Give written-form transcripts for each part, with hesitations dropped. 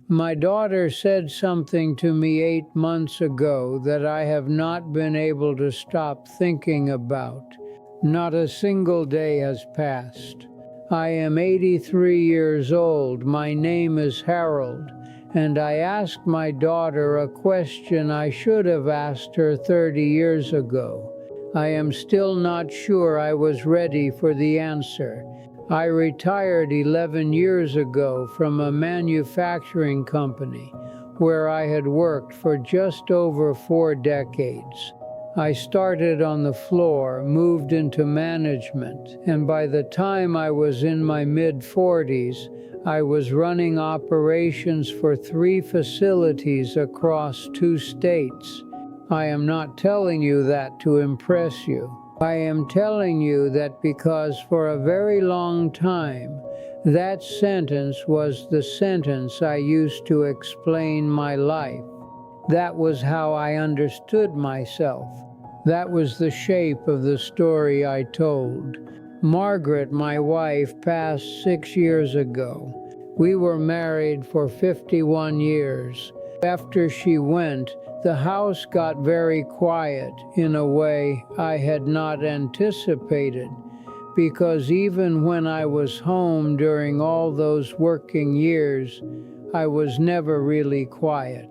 My daughter said something to me 8 months ago that I have not been able to stop thinking about. Not a single day has passed. I am 83 years old. My name is Harold, and I asked my daughter a question I should have asked her 30 years ago. I am still not sure I was ready for the answer. I retired 11 years ago from a manufacturing company where I had worked for just over 4 decades. I started on the floor, moved into management, and by the time I was in my mid-40s, I was running operations for 3 facilities across 2 states. I am not telling you that to impress you. I am telling you that because for a very long time, that sentence was the sentence I used to explain my life. That was how I understood myself. That was the shape of the story I told. Margaret, my wife, passed 6 years ago. We were married for 51 years. After she went, the house got very quiet in a way I had not anticipated, because even when I was home during all those working years, I was never really quiet.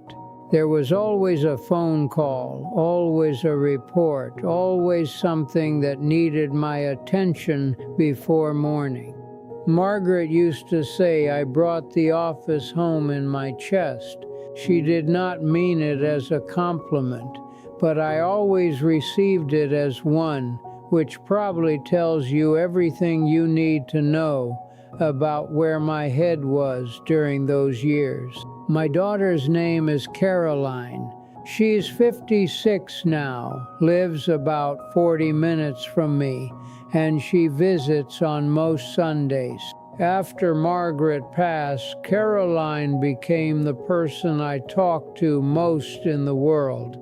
There was always a phone call, always a report, always something that needed my attention before morning. Margaret used to say I brought the office home in my chest. She did not mean it as a compliment, but I always received it as one, which probably tells you everything you need to know about where my head was during those years. My daughter's name is Caroline. She's 56 now, lives about 40 minutes from me, and she visits on most Sundays. After Margaret passed, Caroline became the person I talked to most in the world,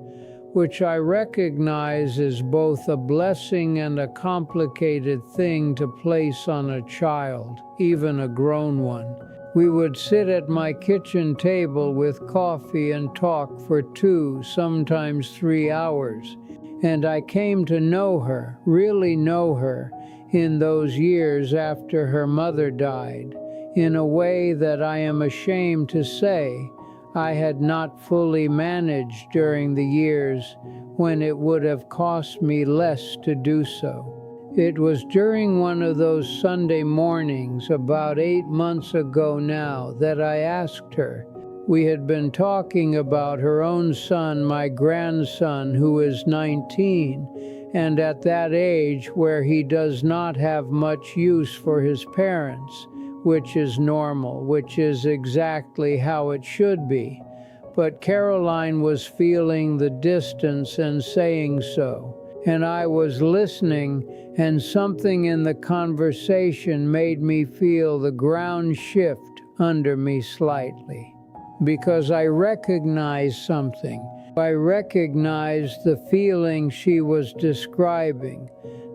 which I recognize as both a blessing and a complicated thing to place on a child, even a grown one. We would sit at my kitchen table with coffee and talk for 2, sometimes 3 hours, and I came to know her, really know her, in those years after her mother died, in a way that I am ashamed to say I had not fully managed during the years when it would have cost me less to do so. It was during one of those Sunday mornings about 8 months ago now that I asked her. We had been talking about her own son, my grandson, who is 19, and at that age where he does not have much use for his parents, which is normal, which is exactly how it should be. But Caroline was feeling the distance and saying so, and I was listening, and something in the conversation made me feel the ground shift under me slightly. Because I recognized something. I recognized the feeling she was describing,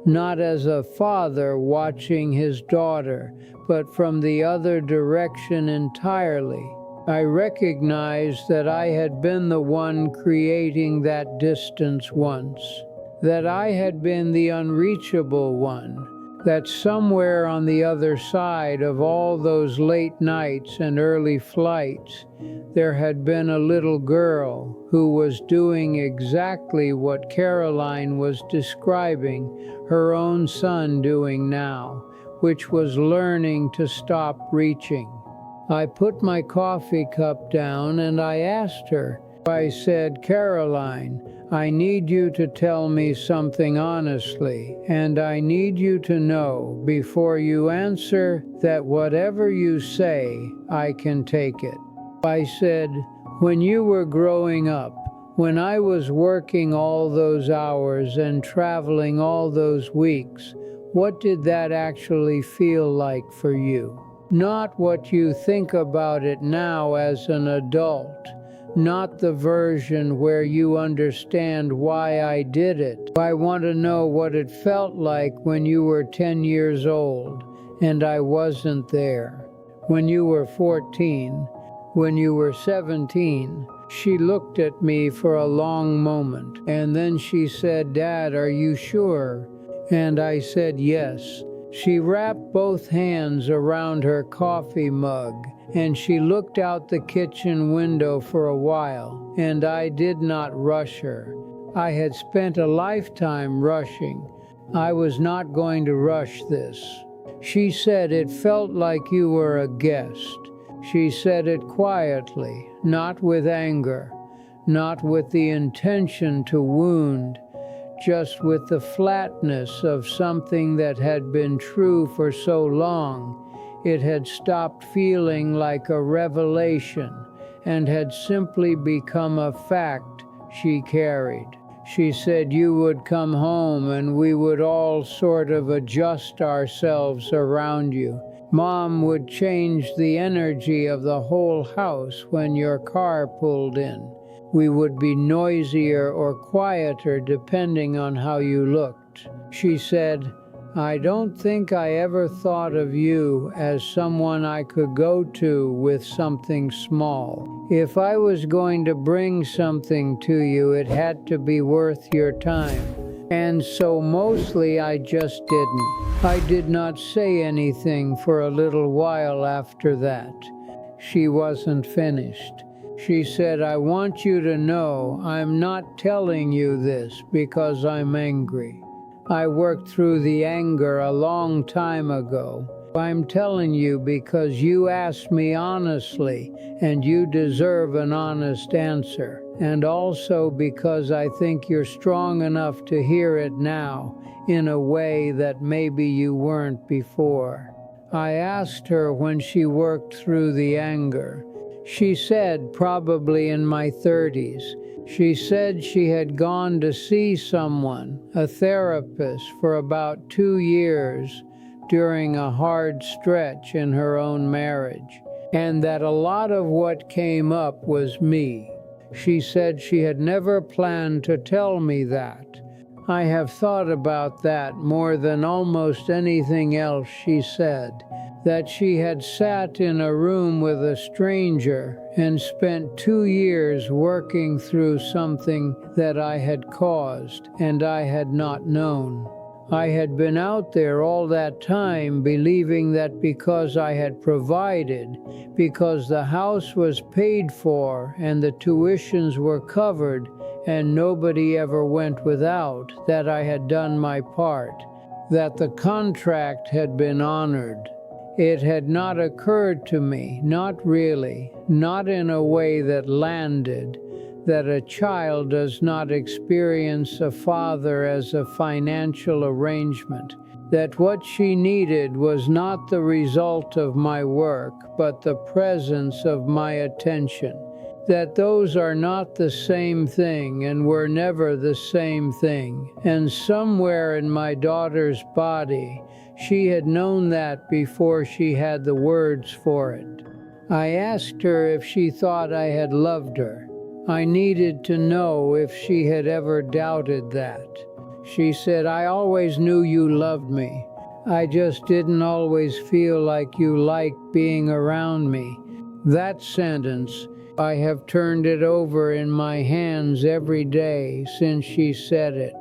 not as a father watching his daughter, but from the other direction entirely. I recognized that I had been the one creating that distance once, that I had been the unreachable one, that somewhere on the other side of all those late nights and early flights, there had been a little girl who was doing exactly what Caroline was describing her own son doing now, which was learning to stop reaching. I put my coffee cup down and I asked her. I said, "Caroline, I need you to tell me something honestly, and I need you to know before you answer that whatever you say, I can take it." I said, "When you were growing up, when I was working all those hours and traveling all those weeks, what did that actually feel like for you? Not what you think about it now as an adult. Not the version where you understand why I did it. I want to know what it felt like when you were 10 years old and I wasn't there. When you were 14, when you were 17. She looked at me for a long moment, and then she said, "Dad, are you sure?" And I said yes. She wrapped both hands around her coffee mug, and she looked out the kitchen window for a while, and I did not rush her. I had spent a lifetime rushing. I was not going to rush this. She said, "It felt like you were a guest." She said it quietly, not with anger, not with the intention to wound, just with the flatness of something that had been true for so long. It had stopped feeling like a revelation and had simply become a fact she carried. She said you would come home and we would all sort of adjust ourselves around you. Mom would change the energy of the whole house when your car pulled in. We would be noisier or quieter depending on how you looked. She said, "I don't think I ever thought of you as someone I could go to with something small. If I was going to bring something to you, it had to be worth your time. And so mostly I just didn't." I did not say anything for a little while after that. She wasn't finished. She said, "I want you to know I'm not telling you this because I'm angry. I worked through the anger a long time ago. I'm telling you because you asked me honestly, and you deserve an honest answer. And also because I think you're strong enough to hear it now in a way that maybe you weren't before." I asked her when she worked through the anger. She said probably in my 30s. She said she had gone to see someone, a therapist, for about 2 years during a hard stretch in her own marriage, and that a lot of what came up was me. She said she had never planned to tell me that. I have thought about that more than almost anything else she said, that she had sat in a room with a stranger and spent 2 years working through something that I had caused and I had not known. I had been out there all that time believing that because I had provided, because the house was paid for and the tuitions were covered and nobody ever went without, that I had done my part, that the contract had been honored. It had not occurred to me, not really, not in a way that landed, that a child does not experience a father as a financial arrangement, that what she needed was not the result of my work, but the presence of my attention, that those are not the same thing and were never the same thing, and somewhere in my daughter's body, she had known that before she had the words for it. I asked her if she thought I had loved her. I needed to know if she had ever doubted that. She said, "I always knew you loved me. I just didn't always feel like you liked being around me." That sentence, I have turned it over in my hands every day since she said it,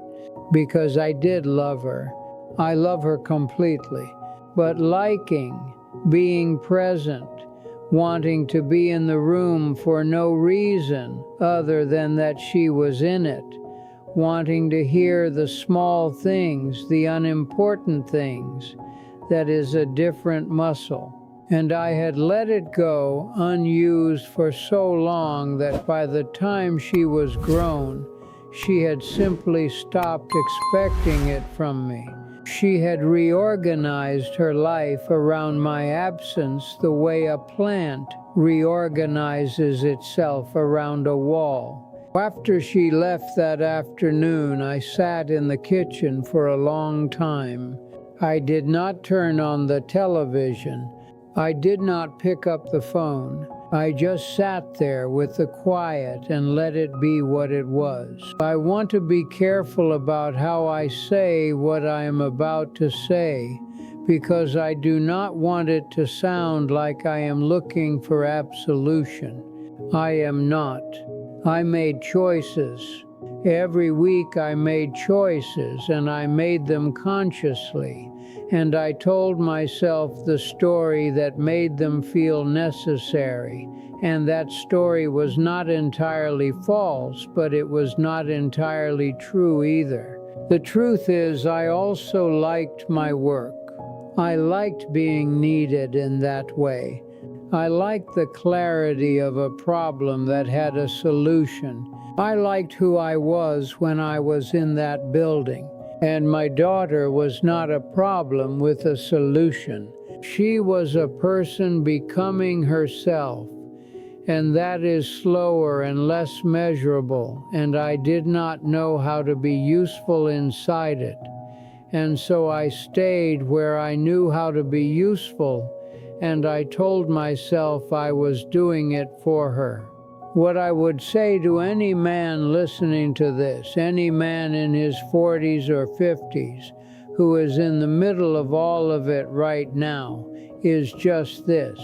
because I did love her. I love her completely. But liking, being present, wanting to be in the room for no reason other than that she was in it, wanting to hear the small things, the unimportant things, that is a different muscle. And I had let it go unused for so long that by the time she was grown, she had simply stopped expecting it from me. She had reorganized her life around my absence the way a plant reorganizes itself around a wall. After she left that afternoon, I sat in the kitchen for a long time. I did not turn on the television. I did not pick up the phone. I just sat there with the quiet and let it be what it was. I want to be careful about how I say what I am about to say, because I do not want it to sound like I am looking for absolution. I am not. I made choices. Every week I made choices, and I made them consciously, and I told myself the story that made them feel necessary, and that story was not entirely false, but it was not entirely true either. The truth is, I also liked my work. I liked being needed in that way. I liked the clarity of a problem that had a solution. I liked who I was when I was in that building, and my daughter was not a problem with a solution. She was a person becoming herself, and that is slower and less measurable, and I did not know how to be useful inside it. And so I stayed where I knew how to be useful, and I told myself I was doing it for her. What I would say to any man listening to this, any man in his 40s or 50s, who is in the middle of all of it right now, is just this.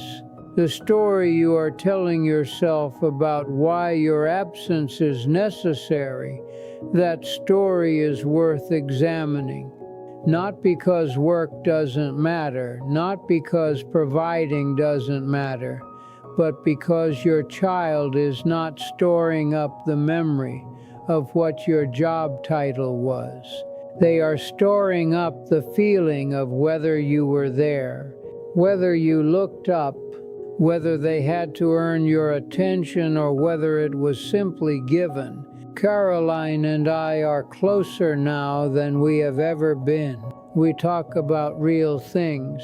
The story you are telling yourself about why your absence is necessary, that story is worth examining. Not because work doesn't matter, not because providing doesn't matter, but because your child is not storing up the memory of what your job title was. They are storing up the feeling of whether you were there, whether you looked up, whether they had to earn your attention or whether it was simply given. Caroline and I are closer now than we have ever been. We talk about real things.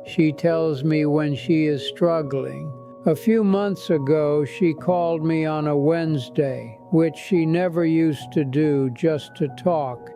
She tells me when she is struggling. A few months ago, she called me on a Wednesday, which she never used to do, just to talk,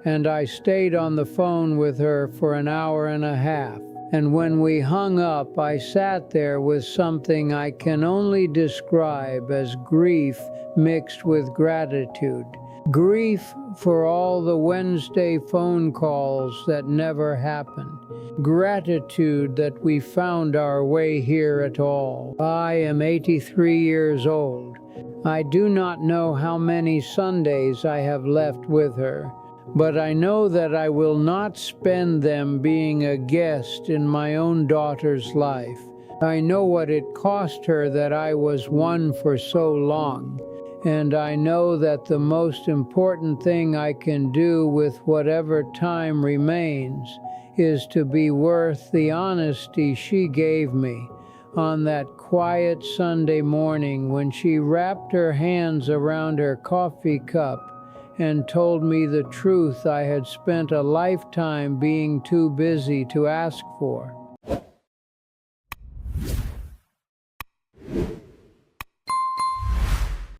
and I stayed on the phone with her for an hour and a half. And when we hung up, I sat there with something I can only describe as grief mixed with gratitude. Grief for all the Wednesday phone calls that never happened. Gratitude that we found our way here at all. I am 83 years old. I do not know how many Sundays I have left with her, but I know that I will not spend them being a guest in my own daughter's life. I know what it cost her that I was one for so long, and I know that the most important thing I can do with whatever time remains is to be worth the honesty she gave me on that quiet Sunday morning when she wrapped her hands around her coffee cup and told me the truth I had spent a lifetime being too busy to ask for.